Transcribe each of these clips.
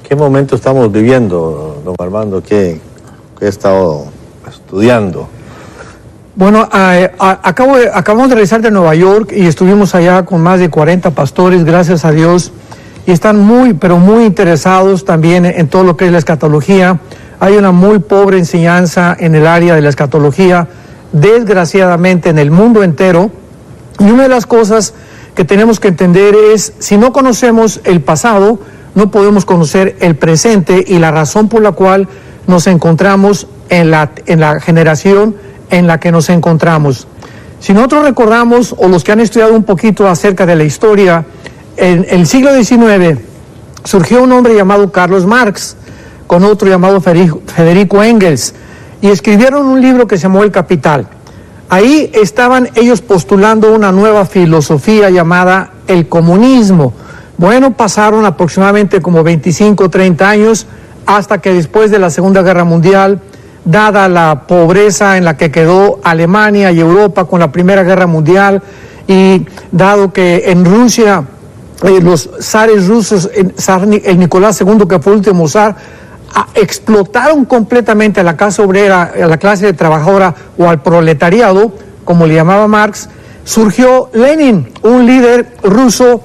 ¿Qué momento estamos viviendo, don Armando? ¿Qué he estado estudiando? Bueno, acabamos de regresar de Nueva York y estuvimos allá con más de 40 pastores, gracias a Dios, y están muy, pero muy interesados también en todo lo que es la escatología. Hay una muy pobre enseñanza en el área de la escatología, desgraciadamente en el mundo entero, y una de las cosas que tenemos que entender es, si no conocemos el pasado, no podemos conocer el presente y la razón por la cual nos encontramos en la generación en la que nos encontramos. Si nosotros recordamos, o los que han estudiado un poquito acerca de la historia, en el siglo XIX surgió un hombre llamado Carlos Marx, con otro llamado Federico Engels, y escribieron un libro que se llamó El Capital. Ahí estaban ellos postulando una nueva filosofía llamada el comunismo. Bueno, pasaron aproximadamente como 25 o 30 años hasta que después de la Segunda Guerra Mundial, dada la pobreza en la que quedó Alemania y Europa con la Primera Guerra Mundial, y dado que en Rusia los zares rusos, el Nicolás II, que fue el último zar, explotaron completamente a la clase obrera, a la clase trabajadora o al proletariado, como le llamaba Marx, surgió Lenin, un líder ruso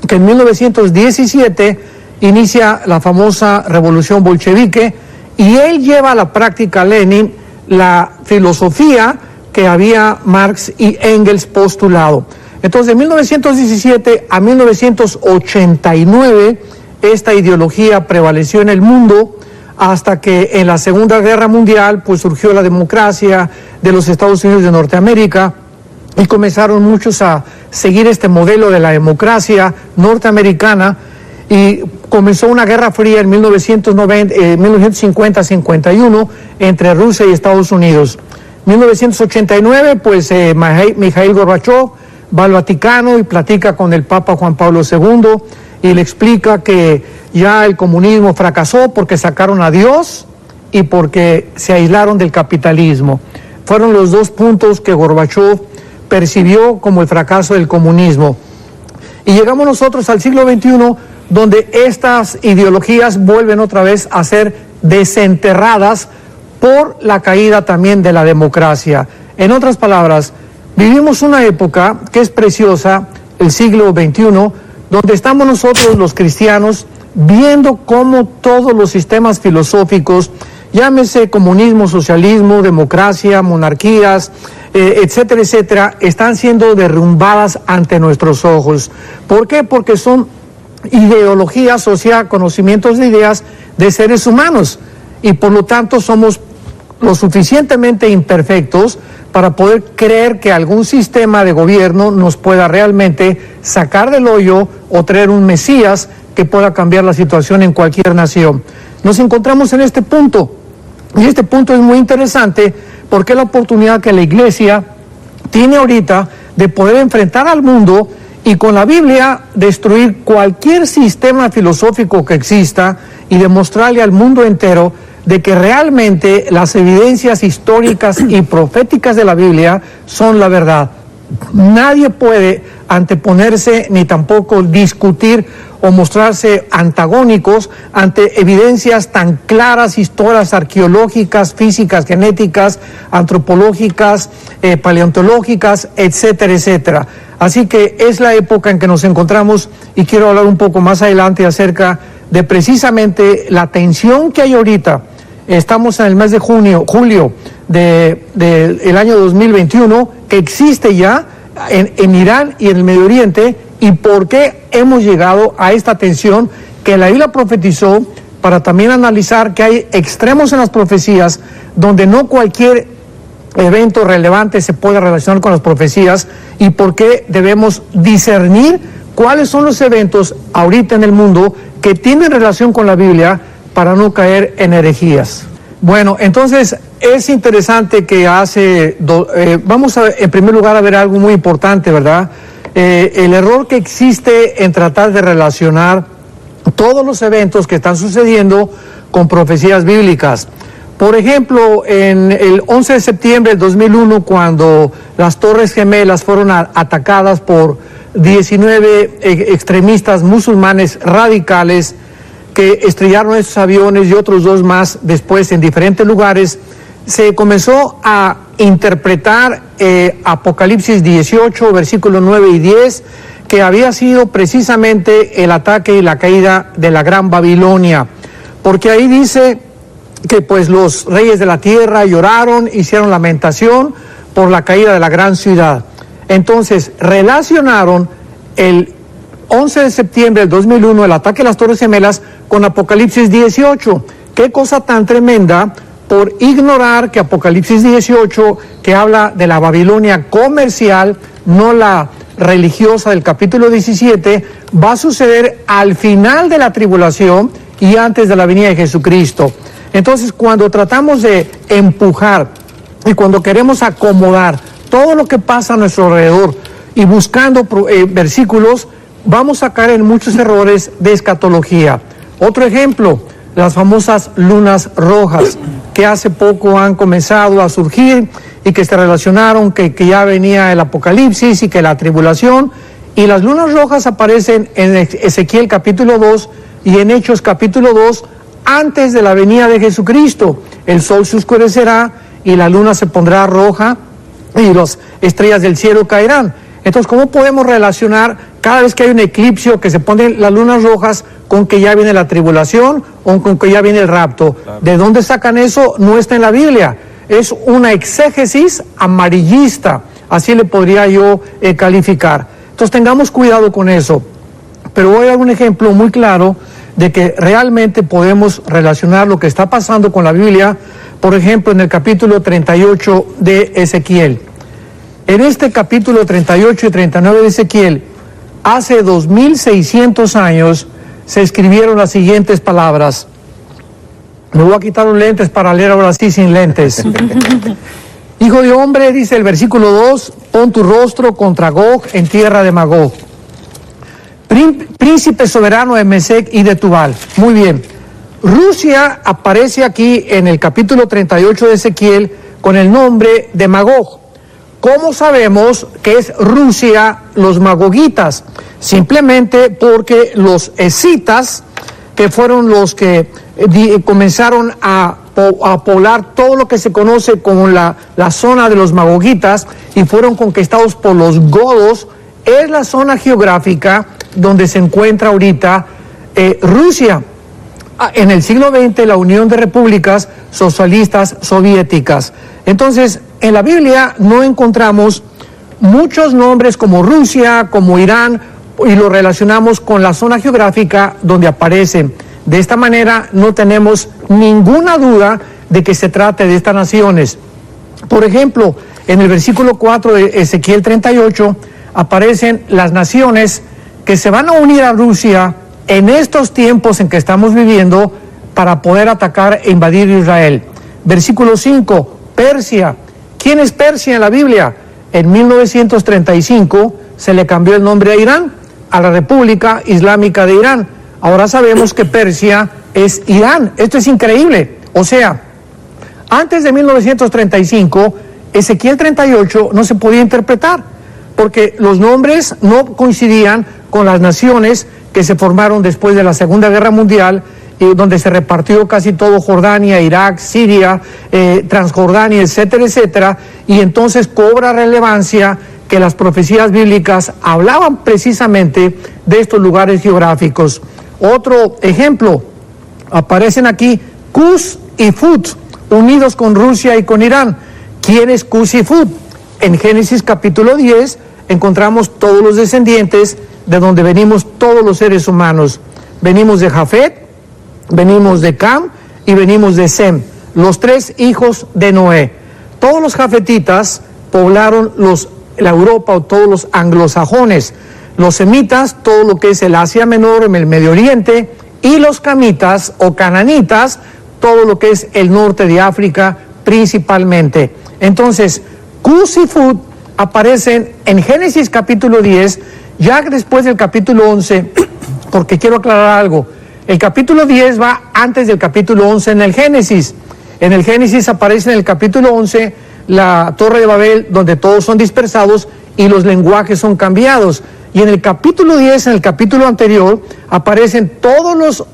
que en 1917 inicia la famosa revolución bolchevique, y él lleva a la práctica, Lenin, la filosofía que había Marx y Engels postulado. Entonces, de 1917 a 1989, esta ideología prevaleció en el mundo hasta que en la Segunda Guerra Mundial pues surgió la democracia de los Estados Unidos de Norteamérica y comenzaron muchos a seguir este modelo de la democracia norteamericana, y comenzó una guerra fría en 1950-51 entre Rusia y Estados Unidos. 1989, pues Mikhail Gorbachev va al Vaticano y platica con el Papa Juan Pablo II y le explica que ya el comunismo fracasó porque sacaron a Dios y porque se aislaron del capitalismo. Fueron los dos puntos que Gorbachev percibió como el fracaso del comunismo. Y llegamos nosotros al siglo XXI, donde estas ideologías vuelven otra vez a ser desenterradas por la caída también de la democracia. En otras palabras, vivimos una época que es preciosa, el siglo XXI, donde estamos nosotros los cristianos viendo cómo todos los sistemas filosóficos, llámese comunismo, socialismo, democracia, monarquías, etcétera, etcétera, están siendo derrumbadas ante nuestros ojos. ¿Por qué? Porque son ideologías, o sea, conocimientos de ideas de seres humanos, y por lo tanto somos lo suficientemente imperfectos para poder creer que algún sistema de gobierno nos pueda realmente sacar del hoyo o traer un Mesías que pueda cambiar la situación en cualquier nación. Nos encontramos en este punto, y este punto es muy interesante porque es la oportunidad que la iglesia tiene ahorita de poder enfrentar al mundo y con la Biblia destruir cualquier sistema filosófico que exista y demostrarle al mundo entero de que realmente las evidencias históricas y proféticas de la Biblia son la verdad. Nadie puede anteponerse ni tampoco discutir o mostrarse antagónicos ante evidencias tan claras, historias arqueológicas, físicas, genéticas, antropológicas, paleontológicas, etcétera, etcétera. Así que es la época en que nos encontramos, y quiero hablar un poco más adelante acerca de precisamente la tensión que hay ahorita. Estamos en el mes de julio del año 2021, que existe ya en Irán y en el Medio Oriente, y por qué hemos llegado a esta tensión que la Biblia profetizó, para también analizar que hay extremos en las profecías donde no cualquier evento relevante se puede relacionar con las profecías, y por qué debemos discernir cuáles son los eventos ahorita en el mundo que tienen relación con la Biblia para no caer en herejías. Bueno, entonces es interesante que vamos a, en primer lugar, a ver algo muy importante, ¿verdad? El error que existe en tratar de relacionar todos los eventos que están sucediendo con profecías bíblicas. Por ejemplo, en el 11 de septiembre del 2001, cuando las Torres Gemelas fueron atacadas por 19 extremistas musulmanes radicales, que estrellaron estos aviones y otros 2 más después en diferentes lugares, se comenzó a interpretar Apocalipsis 18, versículos 9 y 10, que había sido precisamente el ataque y la caída de la Gran Babilonia, porque ahí dice que pues los reyes de la tierra lloraron, hicieron lamentación por la caída de la gran ciudad. Entonces relacionaron el 11 de septiembre del 2001, el ataque a las Torres Gemelas, con Apocalipsis 18. Qué cosa tan tremenda por ignorar que Apocalipsis 18, que habla de la Babilonia comercial, no la religiosa del capítulo 17, va a suceder al final de la tribulación y antes de la venida de Jesucristo. Entonces, cuando tratamos de empujar y cuando queremos acomodar todo lo que pasa a nuestro alrededor y buscando versículos, vamos a caer en muchos errores de escatología. Otro ejemplo, las famosas lunas rojas, que hace poco han comenzado a surgir y que se relacionaron que ya venía el Apocalipsis y que la tribulación, y las lunas rojas aparecen en Ezequiel capítulo 2 y en Hechos capítulo 2 antes de la venida de Jesucristo. El sol se oscurecerá y la luna se pondrá roja y las estrellas del cielo caerán. Entonces, ¿cómo podemos relacionar cada vez que hay un eclipse o que se ponen las lunas rojas con que ya viene la tribulación o con que ya viene el rapto? Claro. ¿De dónde sacan eso? No está en la Biblia. Es una exégesis amarillista, así le podría yo calificar. Entonces, tengamos cuidado con eso. Pero voy a dar un ejemplo muy claro de que realmente podemos relacionar lo que está pasando con la Biblia, por ejemplo, en el capítulo 38 de Ezequiel. En este capítulo 38 y 39 de Ezequiel, hace 2600 años, se escribieron las siguientes palabras. Me voy a quitar los lentes para leer ahora sí sin lentes. Hijo de hombre, dice el versículo 2, pon tu rostro contra Gog en tierra de Magog. Príncipe soberano de Mesec y de Tubal. Muy bien. Rusia aparece aquí en el capítulo 38 de Ezequiel con el nombre de Magog. ¿Cómo sabemos que es Rusia los magogitas? Simplemente porque los escitas, que fueron los que comenzaron a poblar todo lo que se conoce como la zona de los magogitas y fueron conquistados por los godos, es la zona geográfica donde se encuentra ahorita Rusia. En el siglo XX, la Unión de Repúblicas Socialistas Soviéticas. Entonces, en la Biblia no encontramos muchos nombres como Rusia, como Irán, y lo relacionamos con la zona geográfica donde aparecen. De esta manera no tenemos ninguna duda de que se trate de estas naciones. Por ejemplo, en el versículo 4 de Ezequiel 38 aparecen las naciones que se van a unir a Rusia en estos tiempos en que estamos viviendo para poder atacar e invadir Israel. Versículo 5, Persia. ¿Quién es Persia en la Biblia? En 1935 se le cambió el nombre a Irán, a la República Islámica de Irán. Ahora sabemos que Persia es Irán. Esto es increíble. O sea, antes de 1935, Ezequiel 38 no se podía interpretar, porque los nombres no coincidían con las naciones que se formaron después de la Segunda Guerra Mundial, donde se repartió casi todo Jordania, Irak, Siria, Transjordania, etcétera, etcétera, y entonces cobra relevancia que las profecías bíblicas hablaban precisamente de estos lugares geográficos. Otro ejemplo, aparecen aquí Cus y Fut, unidos con Rusia y con Irán. ¿Quién es Cus y Fut? En Génesis capítulo 10 encontramos todos los descendientes de donde venimos todos los seres humanos. Venimos de Jafet, venimos de Cam y venimos de Sem, los 3 hijos de Noé. Todos los jafetitas poblaron la Europa o todos los anglosajones. Los semitas, todo lo que es el Asia Menor, el Medio Oriente, y los camitas o cananitas, todo lo que es el norte de África principalmente. Entonces, Cus y Fut aparecen en Génesis capítulo 10, ya después del capítulo 11, porque quiero aclarar algo. El capítulo 10 va antes del capítulo 11 en el Génesis. En el Génesis aparece en el capítulo 11 la Torre de Babel, donde todos son dispersados y los lenguajes son cambiados. Y en el capítulo 10, en el capítulo anterior, aparecen todos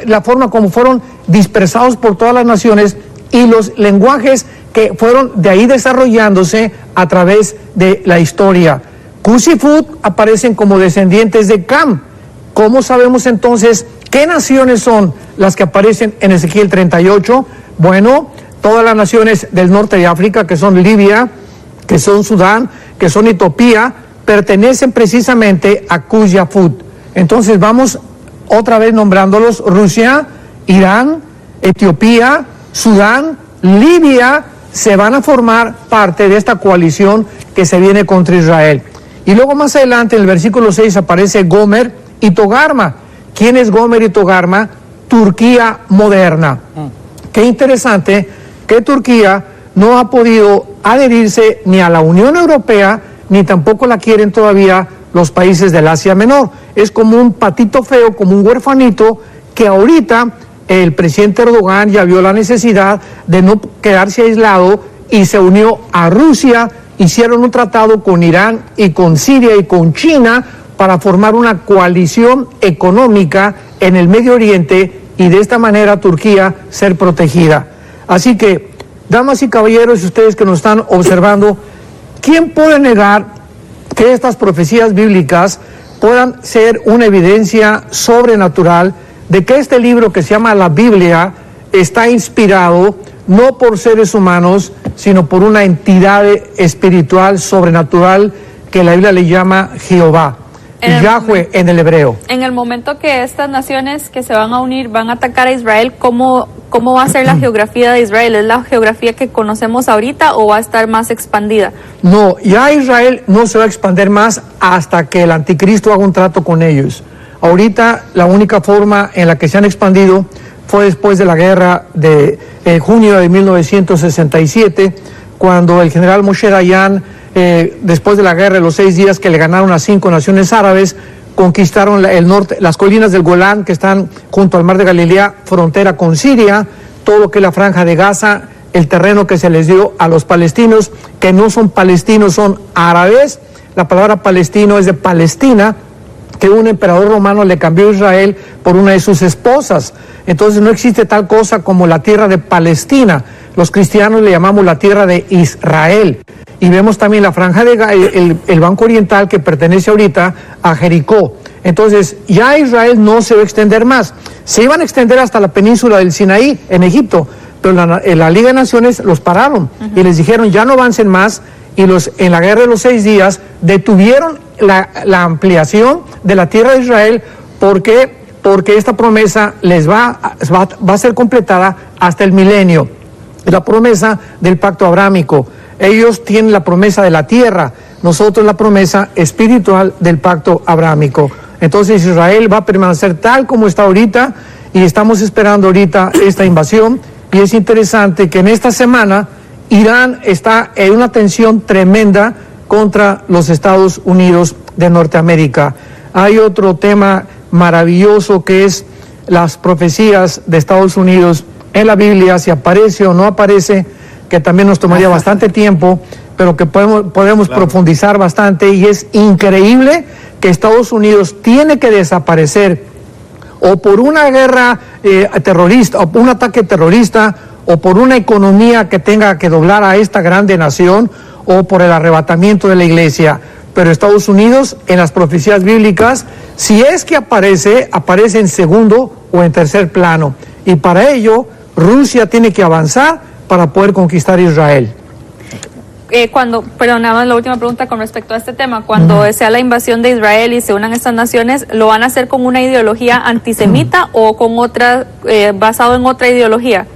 la forma como fueron dispersados por todas las naciones y los lenguajes que fueron de ahí desarrollándose a través de la historia. Cus y Fut aparecen como descendientes de Cam. ¿Cómo sabemos entonces qué naciones son las que aparecen en Ezequiel 38? Bueno, todas las naciones del norte de África, que son Libia, que son Sudán, que son Etiopía, pertenecen precisamente a Cus y a Fut. Entonces vamos otra vez nombrándolos: Rusia, Irán, Etiopía, Sudán, Libia, se van a formar parte de esta coalición que se viene contra Israel. Y luego más adelante en el versículo 6 aparece Gomer y Togarma. ¿Quién es Gomer y Togarma? Turquía moderna. Qué interesante que Turquía no ha podido adherirse ni a la Unión Europea, ni tampoco la quieren todavía los países del Asia Menor. Es como un patito feo, como un huerfanito, que ahorita el presidente Erdogan ya vio la necesidad de no quedarse aislado y se unió a Rusia, hicieron un tratado con Irán y con Siria y con China para formar una coalición económica en el Medio Oriente y de esta manera Turquía ser protegida. Así que, damas y caballeros, ustedes que nos están observando, ¿quién puede negar que estas profecías bíblicas puedan ser una evidencia sobrenatural de que este libro que se llama la Biblia está inspirado no por seres humanos, sino por una entidad espiritual sobrenatural que la Biblia le llama Jehová, Yahweh en el hebreo? En el momento que estas naciones que se van a unir van a atacar a Israel, ¿cómo va a ser la geografía de Israel? ¿Es la geografía que conocemos ahorita o va a estar más expandida? No, ya Israel no se va a expandir más hasta que el anticristo haga un trato con ellos. Ahorita la única forma en la que se han expandido fue después de la guerra de junio de 1967, cuando el general Moshe Dayan, después de la guerra de los 6 días que le ganaron a 5 naciones árabes, conquistaron el norte, las colinas del Golán que están junto al mar de Galilea, frontera con Siria, todo lo que es la franja de Gaza, el terreno que se les dio a los palestinos, que no son palestinos, son árabes. La palabra palestino es de Palestina, que un emperador romano le cambió a Israel por una de sus esposas. Entonces no existe tal cosa como la tierra de Palestina. Los cristianos le llamamos la tierra de Israel. Y vemos también la franja de el Banco Oriental, que pertenece ahorita a Jericó. Entonces ya Israel no se va a extender más. Se iban a extender hasta la península del Sinaí en Egipto, pero la Liga de Naciones los pararon y les dijeron ya no avancen más, y en la guerra de los 6 días detuvieron la ampliación de la tierra de Israel. Porque esta promesa les va a ser completada hasta el milenio, la promesa del pacto abrámico. Ellos tienen la promesa de la tierra, nosotros la promesa espiritual del pacto abrámico. Entonces Israel va a permanecer tal como está ahorita, y estamos esperando ahorita esta invasión. Y es interesante que en esta semana Irán está en una tensión tremenda contra los Estados Unidos de Norteamérica. Hay otro tema maravilloso que es las profecías de Estados Unidos en la Biblia, si aparece o no aparece, que también nos tomaría bastante tiempo, pero que podemos profundizar bastante. Y es increíble que Estados Unidos tiene que desaparecer o por una guerra terrorista, o un ataque terrorista, o por una economía que tenga que doblar a esta grande nación, o por el arrebatamiento de la iglesia. Pero Estados Unidos, en las profecías bíblicas, si es que aparece en segundo o en tercer plano. Y para ello, Rusia tiene que avanzar para poder conquistar Israel. Nada más la última pregunta con respecto a este tema. Cuando sea la invasión de Israel y se unan estas naciones, ¿lo van a hacer con una ideología antisemita o con otra, basado en otra ideología?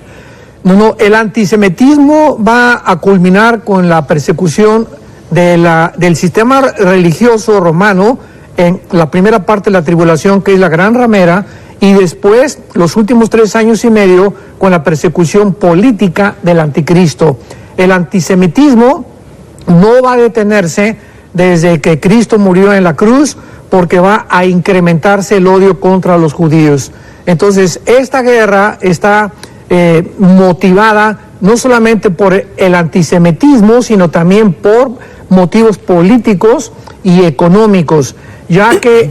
No, el antisemitismo va a culminar con la persecución del sistema religioso romano en la primera parte de la tribulación, que es la gran ramera, y después los últimos 3 años y medio con la persecución política del anticristo. El antisemitismo no va a detenerse desde que Cristo murió en la cruz, porque va a incrementarse el odio contra los judíos. Entonces esta guerra está motivada no solamente por el antisemitismo, sino también por motivos políticos y económicos. ya que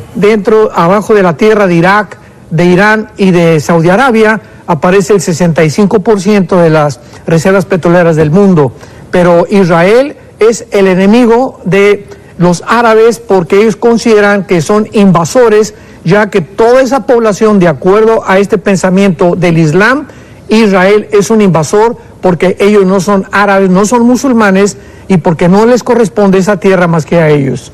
abajo de la tierra de Irak, de Irán y de Saudi Arabia aparece el 65% de las reservas petroleras del mundo. Pero Israel es el enemigo de los árabes porque ellos consideran que son invasores, ya que toda esa población, de acuerdo a este pensamiento del Islam, Israel es un invasor porque ellos no son árabes, no son musulmanes y porque no les corresponde esa tierra más que a ellos.